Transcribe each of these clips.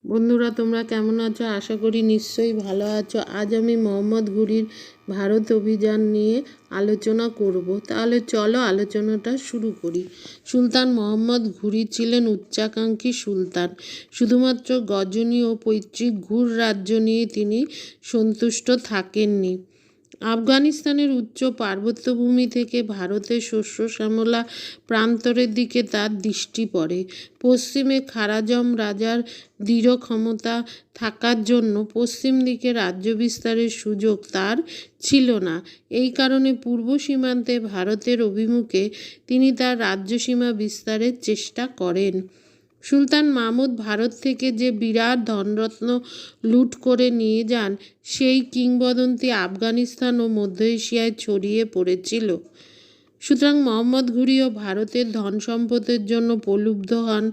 বন্ধুরা, তোমরা কেমন আছো? আশা করি নিশ্চয়ই ভালো আছো। আজ আমি মোহাম্মদ ঘুরির ভারত অভিযান নিয়ে আলোচনা করব। তাহলে চলো আলোচনাটা শুরু করি। সুলতান মোহাম্মদ ঘুরি ছিলেন উচ্চাকাঙ্ক্ষী সুলতান। শুধুমাত্র গজনি ও পৈতৃক ঘুর রাজ্য নিয়ে তিনি সন্তুষ্ট থাকেননি। আফগানিস্তানের উচ্চ পার্বত্যভূমি থেকে ভারতের শস্য শ্যামলা প্রান্তরের দিকে তার দৃষ্টি পড়ে। পশ্চিমে খারাজম রাজার দৃঢ় ক্ষমতা থাকার জন্য পশ্চিম দিকে রাজ্য বিস্তারের সুযোগ তার ছিল না। এই কারণে পূর্ব সীমান্তে ভারতের অভিমুখে তিনি তার রাজ্যসীমা বিস্তারের চেষ্টা করেন। সুলতান মাহমুদ ভারত থেকে যে বিরাট ধনরত্ন লুট করে নিয়ে যান, সেই কিংবদন্তি আফগানিস্তান ও মধ্য এশিয়ায় ছড়িয়ে পড়েছিল। সুতরাং মোহাম্মদ ঘুরিও ভারতের ধন সম্পদের জন্য প্রলুব্ধ হন।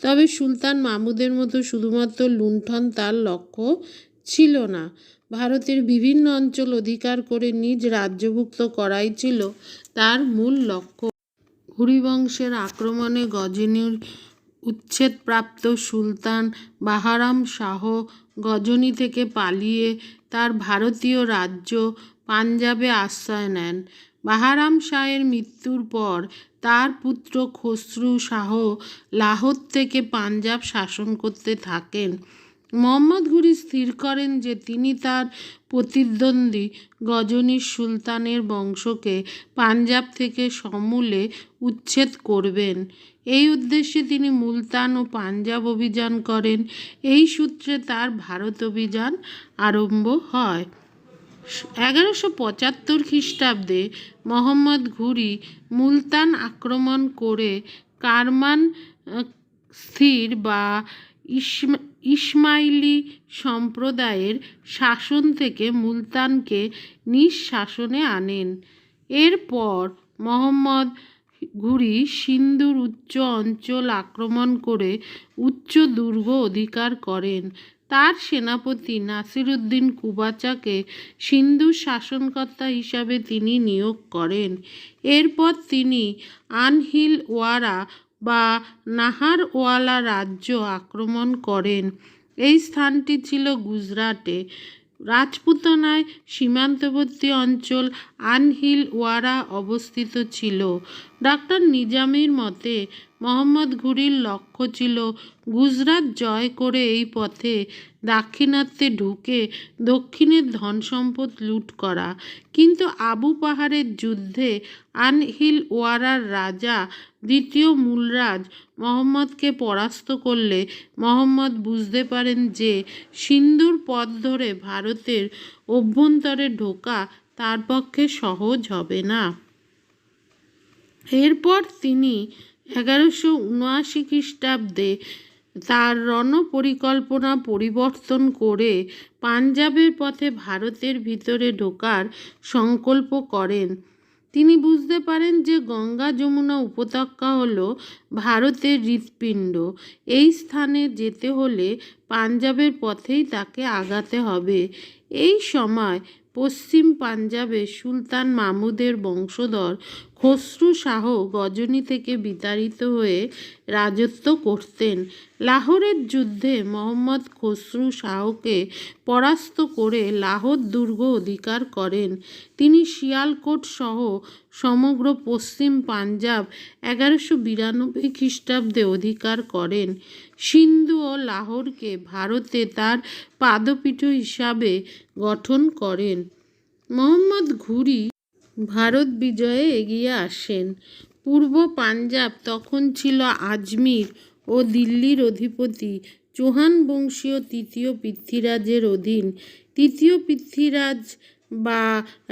তবে সুলতান মাহমুদের মতো শুধুমাত্র লুণ্ঠন তার লক্ষ্য ছিল না। ভারতের বিভিন্ন অঞ্চল অধিকার করে নিজ রাজ্যভুক্ত করাই ছিল তার মূল লক্ষ্য। ঘুরি বংশের আক্রমণে গজনির উচ্ছেদপ্রাপ্ত সুলতান বাহারাম শাহ গজনি থেকে পালিয়ে তার ভারতীয় রাজ্য পাঞ্জাবে আশ্রয় নেন। বাহারাম শাহের মৃত্যুর পর তার পুত্র খসরু শাহ লাহোর থেকে পাঞ্জাব শাসন করতে থাকেন। মোহাম্মদ ঘুরি স্থির করেন যে তিনি তার প্রতিদ্বন্দ্বী গজনির সুলতানের বংশকে পাঞ্জাব থেকে সমূলে উচ্ছেদ করবেন। এই উদ্দেশ্যে তিনি মুলতান ও পাঞ্জাব অভিযান করেন। এই সূত্রে তার ভারত অভিযান আরম্ভ হয়। 1175 খ্রিস্টাব্দে মোহাম্মদ ঘুরি মুলতান আক্রমণ করে কারমান স্থির বা ইসমাইলি সম্প্রদায়ের শাসন থেকে মুলতানকে নিজ শাসনে আনেন। এরপর মোহাম্মদ ঘুরি সিন্ধুর উচ্চ অঞ্চল আক্রমণ করে উচ্চ দুর্গ অধিকার করেন। তার সেনাপতি নাসিরউদ্দিন কুবাচাকে সিন্ধুর শাসনকর্তা হিসাবে তিনি নিয়োগ করেন। এরপর তিনি আনহিলওয়ারা বা নাহারওয়ালা রাজ্য আক্রমণ করেন। এই স্থানটি ছিল গুজরাটে। রাজপুতানায় সীমান্তবর্তী অঞ্চল আনহিলওয়ারা অবস্থিত ছিল। ডক্টর নিজামীর মতে মোহাম্মদ ঘুরির লক্ষ্য ছিল গুজরাট জয় করে এই পথে দাক্ষিণাত্যে ঢুকে দক্ষিণের ধন সম্পদ লুট করা। কিন্তু আবু পাহাড়ের যুদ্ধে আনহিলওয়ারার রাজা দ্বিতীয় মূলরাজ মোহাম্মদকে পরাস্ত করলে মোহাম্মদ বুঝতে পারেন যে সিন্ধুর পথ ধরে ভারতের অভ্যন্তরে ঢোকা তার পক্ষে সহজ হবে না। এরপর তিনি 1179 খ্রিস্টাব্দে তার রণপরিকল্পনা পরিবর্তন করে পাঞ্জাবের পথে ভারতের ভিতরে ঢোকার সংকল্প করেন। তিনি বুঝতে পারেন যে গঙ্গা যমুনা উপত্যকা হল ভারতের হৃৎপিণ্ড। এই স্থানে যেতে হলে পাঞ্জাবের পথেই তাকে আগাতে হবে। এই সময় পশ্চিম পাঞ্জাবে সুলতান মাহমুদের বংশধর খসরু শাহ গজনি থেকে বিতাড়িত হয়ে রাজত্ব করতেন। লাহোরের যুদ্ধে মোহাম্মদ খসরু শাহকে পরাস্ত করে লাহোর দুর্গ অধিকার করেন। তিনি শিয়ালকোট সহ সমগ্র পশ্চিম পাঞ্জাব 1192 খ্রিস্টাব্দে অধিকার করেন। সিন্ধু ও লাহোরকে ভারতে তার পাদপীঠ হিসাবে গঠন করেন। মোহাম্মদ ঘুরি ভারত বিজয়ে এগিয়ে আসেন। পূর্ব পাঞ্জাব তখন ছিল আজমির ও দিল্লির অধিপতি চৌহান বংশীয় তৃতীয় পৃথ্বীরাজের অধীন। তৃতীয় পৃথ্বীরাজ বা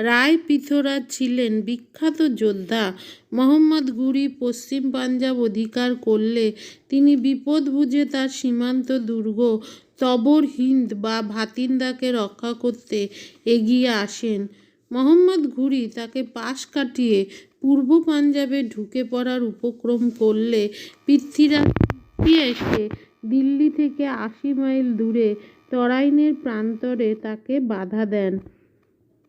রায় পৃথ্বরাজ ছিলেন বিখ্যাত যোদ্ধা। মোহাম্মদ ঘুরি পশ্চিম পাঞ্জাব অধিকার করলে তিনি বিপদ বুঝে তার সীমান্ত দুর্গ তবর হিন্দ বা ভাতিন্দাকে রক্ষা করতে এগিয়ে আসেন। মোহাম্মদ ঘুরি তাকে পাশ কাটিয়ে পূর্ব পাঞ্জাবে ঢুকে পড়ার উপক্রম করলে পৃথ্বীরাজ এসে দিল্লি থেকে 80 মাইল দূরে তরাইনের প্রান্তরে তাকে বাধা দেন।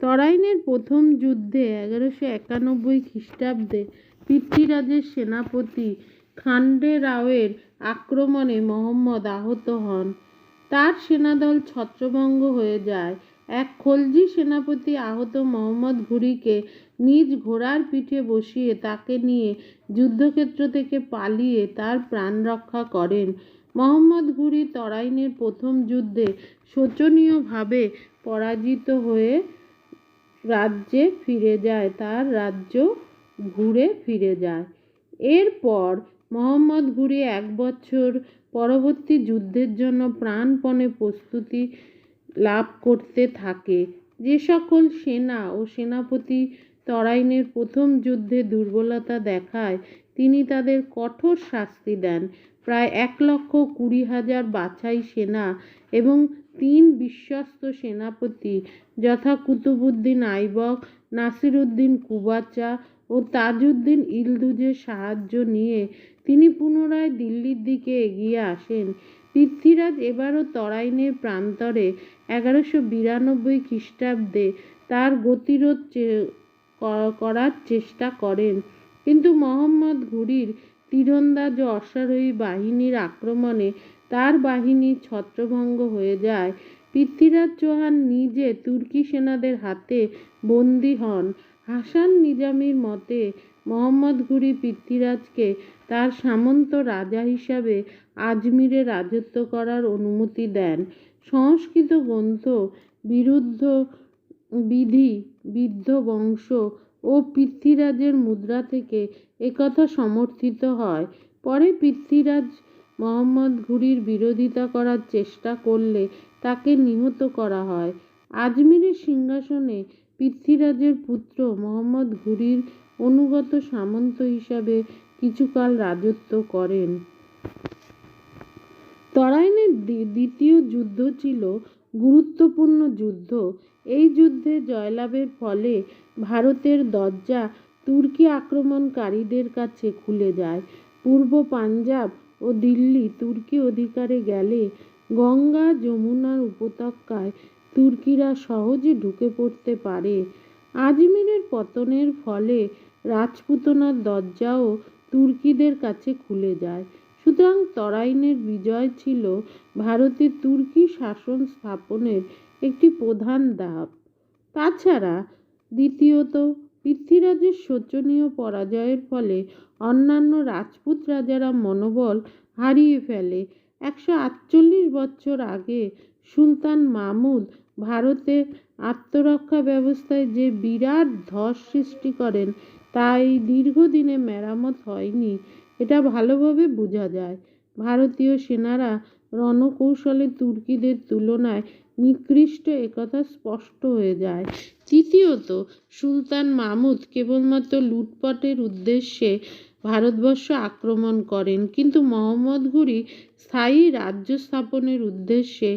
তরাইনের প্রথম যুদ্ধে 1191 খ্রিস্টাব্দে পৃথ্বীরাজের সেনাপতি খান্ডে রাওয়ের আক্রমণে মোহাম্মদ আহত হন। তার সেনাদল ছত্রভঙ্গ হয়ে যায়। এক খলজি সেনাপতি আহত মোহাম্মদ ঘুরিকে নিজ ঘোড়ার পিঠে বসিয়ে তাকে নিয়ে যুদ্ধক্ষেত্র থেকে পালিয়ে তার প্রাণ রক্ষা করেন। মোহাম্মদ ঘুরি তরাইনের প্রথম যুদ্ধে শোচনীয়ভাবে পরাজিত হয়ে রাজ্যে ফিরে যায়, তার রাজ্য ঘুরে ফিরে যায়। এরপর মোহাম্মদ ঘুরি 1 বছর পরবর্তী যুদ্ধের জন্য প্রাণপণে প্রস্তুতি লাভ করতে থাকে। যে সকল সেনা ও সেনাপতি তরাইনের প্রথম যুদ্ধে দুর্বলতা দেখায় তিনি তাদের কঠোর শাস্তি দেন। প্রায় 1,20,000 বাছাই সেনা এবং 3 বিশ্বস্ত সেনাপতি যথা কুতুবউদ্দিন আইবক, নাসিরউদ্দিন কুবাচা ও তাজউদ্দিন ইলদুজের সাহায্য নিয়ে তিনি পুনরায় দিল্লির দিকে এগিয়ে আসেন। পৃথ্বীরাজ এবারও তরাইনের প্রান্তরে 1192 খ্রিস্টাব্দে তার গতিরোধ করার চেষ্টা করেন, কিন্তু মোহাম্মদ ঘুরির তীরন্দাজ ও অশ্বারোহী বাহিনীর আক্রমণে তার বাহিনী ছত্রভঙ্গ হয়ে যায়। পৃথ্বীরাজ চৌহান নিজে তুর্কি সেনাদের হাতে বন্দী হন। হাসান নিজামীর মতে মোহাম্মদ ঘুরি পৃথ্বীরাজকে তার সামন্ত রাজা হিসাবে আজমিরে রাজত্ব করার অনুমতি দেন। সংস্কৃত গ্রন্থ বিরুদ্ধ বিধি বিদ্ধ বংশ ও পৃথ্বীরাজের মুদ্রা থেকে একথা সমর্থিত হয়। পরে পৃথ্বীরাজ মোহাম্মদ ঘুরির বিরোধিতা করার চেষ্টা করলে তাকে নিহত করা হয়। আজমিরের সিংহাসনে পৃথ্বীরাজের পুত্র মোহাম্মদ ঘুরির অনুগত সামন্ত হিসাবে কিছুকাল রাজত্ব করেন। তরাইনের দ্বিতীয় যুদ্ধ ছিল গুরুত্বপূর্ণ যুদ্ধ। এই যুদ্ধে জয়লাভের ফলে ভারতের দরজা তুর্কি আক্রমণকারীদের কাছে খুলে যায়। পূর্ব পাঞ্জাব ও দিল্লি তুর্কি অধিকারে গেলে গঙ্গা যমুনার উপত্যকায় তুর্কিরা সহজে ঢুকে পড়তে পারে। আজমিরের পতনের ফলে রাজপুতনার দরজাও তুর্কিদের কাছে খুলে যায়। সুতরাং তরাইনের বিজয় ছিল ভারতে তুর্কি শাসন স্থাপনের একটি প্রধান ধাপ। তাছাড়া দ্বিতীয়ত, পৃথ্বীরাজের শোচনীয় পরাজয়ের ফলে অন্যান্য রাজপুত রাজারা মনোবল হারিয়ে ফেলে। 148 বছর আগে সুলতান মাহমুদ ভারতের আত্মরক্ষা ব্যবস্থায় যে বিরাট ধস সৃষ্টি করেন তা এই দীর্ঘদিনে মেরামত হয়নি, এটা ভালোভাবে বোঝা যায়। ভারতীয় সেনারা রণকৌশলে তুর্কিদের তুলনায় নিকৃষ্ট একথা স্পষ্ট হয়ে যায়। তৃতীয়ত, সুলতান মাহমুদ কেবলমাত্র লুটপাটের উদ্দেশ্যে ভারতবর্ষ আক্রমণ করেন, কিন্তু মোহাম্মদ ঘুরি স্থায়ী রাজ্য স্থাপনের উদ্দেশ্যে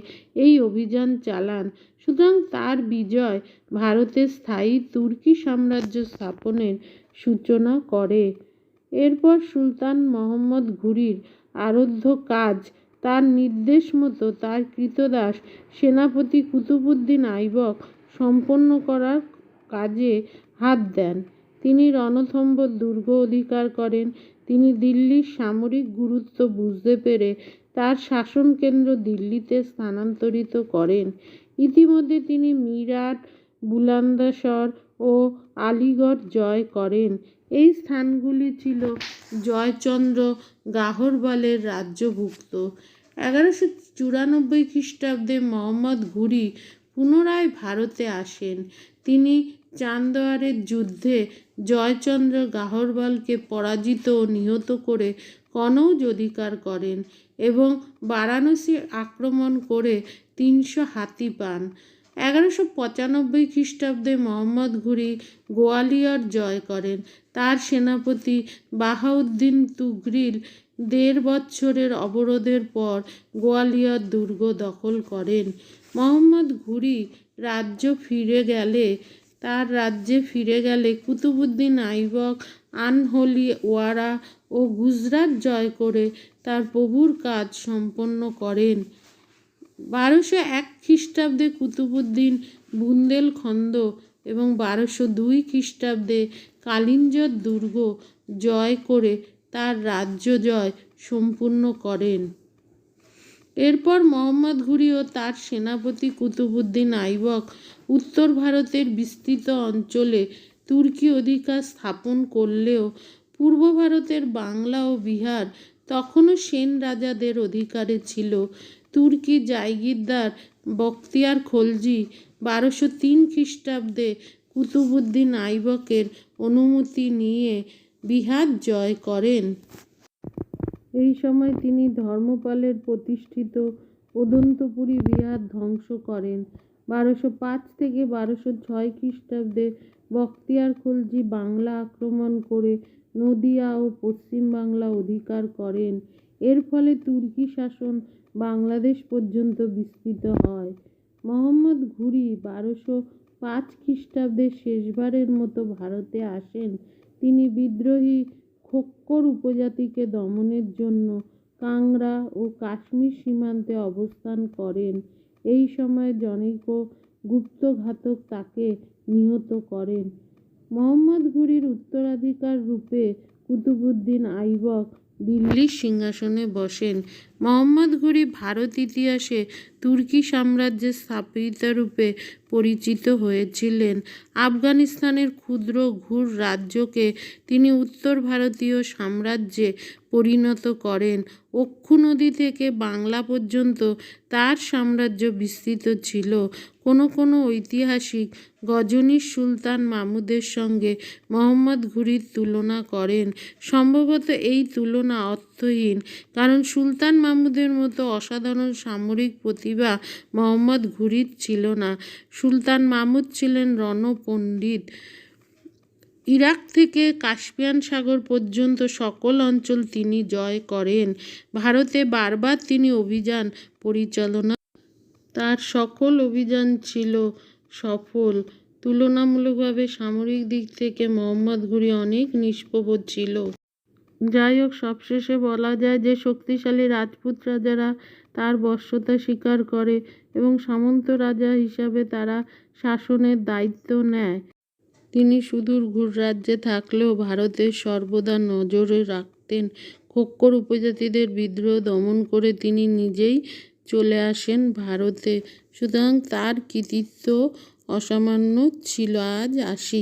এই অভিযান চালান। সুতরাং তার বিজয় ভারতের স্থায়ী তুর্কি সাম্রাজ্য স্থাপনের সূচনা করে। এরপর সুলতান মোহাম্মদ ঘুরির আরাধ্য কাজ তার নির্দেশ মতো তার ক্রীতদাস সেনাপতি কুতুবউদ্দিন আইবক সম্পন্ন করার কাজে হাত দেন। তিনি রণথম্বর দুর্গ অধিকার করেন। তিনি দিল্লির সামরিক গুরুত্ব বুঝতে পেরে তার শাসনকেন্দ্র দিল্লিতে স্থানান্তরিত করেন। ইতিমধ্যে তিনি মিরাট, বুলন্দশহর ও আলিগড় জয় করেন। এই স্থানগুলি ছিল জয়চন্দ্র গাহরবালের রাজ্যভুক্ত। 1194 খ্রিস্টাব্দে মোহাম্মদ ঘুরি পুনরায় ভারতে আসেন। তিনি চান্দোয়ারের যুদ্ধে জয়চন্দ্র গাহরবালকে পরাজিত ও নিহত করে কনৌজ অধিকার করেন এবং বারাণসী আক্রমণ করে 300 হাতি পান। 1195 খ্রিস্টাব্দে মোহাম্মদ ঘুরি গোয়ালিয়র জয় করেন। তার সেনাপতি বাহাউদ্দিন তুঘরিল 1.5 বছরের অবরোধের পর গোয়ালিয়র দুর্গ দখল করেন। মোহাম্মদ ঘুরি রাজ্যে ফিরে গেলে কুতুবউদ্দিন আইবক আনহোলি ওয়ারা ও গুজরাট জয় করে তার প্রভুর কাজ সম্পন্ন করেন। 1201 খ্রিস্টাব্দে কুতুবউদ্দিন বুন্দেলখন্দ এবং 1202 খ্রিস্টাব্দে কালিঞ্জর দুর্গ জয় করে তার রাজ্য জয় সম্পূর্ণ করেন। এরপর মোহাম্মদ ঘুরি ও তার সেনাপতি কুতুবউদ্দিন আইবক উত্তর ভারতের বিস্তৃত অঞ্চলে তুর্কি অধিকার স্থাপন করলেও পূর্ব ভারতের বাংলা ও বিহার তখনও সেন রাজাদের অধিকারে ছিল। তুর্কি জায়গিরদার বখতিয়ার খলজি 1203 খ্রিস্টাব্দে কুতুবউদ্দিন আইবকের অনুমতি নিয়ে বিহার জয় করেন। এই সময় তিনি ধর্মপালের প্রতিষ্ঠিত অদন্তপুরী বিহার ধ্বংস করেন। 1205 থেকে 1206 খ্রিস্টাব্দে বখতিয়ার খলজি বাংলা আক্রমণ করে নদিয়া ও পশ্চিম বাংলা অধিকার করেন। এর ফলে তুর্কি শাসন বাংলাদেশ পর্যন্ত বিস্তৃত হয়। মোহাম্মদ ঘুরি 1205 খ্রিস্টাব্দে শেষবারের মতো ভারতে আসেন। তিনি বিদ্রোহী খোক্কর উপজাতিকে দমনের জন্য কাংড়া ও কাশ্মীর সীমান্তে অবস্থান করেন। এই সময় জনৈক গুপ্তঘাতক তাকে নিহত করেন। মোহাম্মদ ঘুরির উত্তরাধিকার রূপে কুতুবউদ্দিন আইবক দিল্লির সিংহাসনে বসেন। মোহাম্মদ ঘুরি ভারত ইতিহাসে তুর্কি সাম্রাজ্যের স্থাপত্যা রূপে পরিচিত হয়েছিলেন। আফগানিস্তানের ক্ষুদ্র ঘুর রাজ্যকে তিনি উত্তর ভারতীয় সাম্রাজ্যে পরিণত করেন। অক্ষু নদী থেকে বাংলা পর্যন্ত তার সাম্রাজ্য বিস্তৃত ছিল। কোনো ঐতিহাসিক গজনির সুলতান মাহমুদের সঙ্গে মোহাম্মদ ঘুরির তুলনা করেন। সম্ভবত এই তুলনা অর্থহীন, কারণ সুলতান মাহমুদের মতো অসাধারণ সামরিক প্রতিভা মোহাম্মদ ঘুরির ছিল না। সুলতান মাহমুদ ছিলেন রণপণ্ডিত। ইরাক থেকে কাস্পিয়ান সাগর পর্যন্ত সকল অঞ্চল তিনি জয় করেন। ভারতে বারবার তিনি অভিযান পরিচালনা, তার সকল অভিযান ছিল সফল। তুলনামূলকভাবে সামরিক দিক থেকে মোহাম্মদ ঘুরি অনেক নিষ্প্রভ ছিল। যাই হোক, সবশেষে বলা যায় যে শক্তিশালী রাজপুত রাজারা তার বশ্যতা স্বীকার করে এবং সামন্ত রাজা হিসাবে তারা শাসনের দায়িত্ব নেয়। তিনি সুদূর ঘুর রাজ্যে থাকলেও ভারতের সর্বদা নজরে রাখতেন। খোক্কর উপজাতিদের বিদ্রোহ দমন করে তিনি নিজেই চলে আসেন ভারতে। সুতরাং তার কৃতিত্ব অসামান্য ছিল। আজ আসি।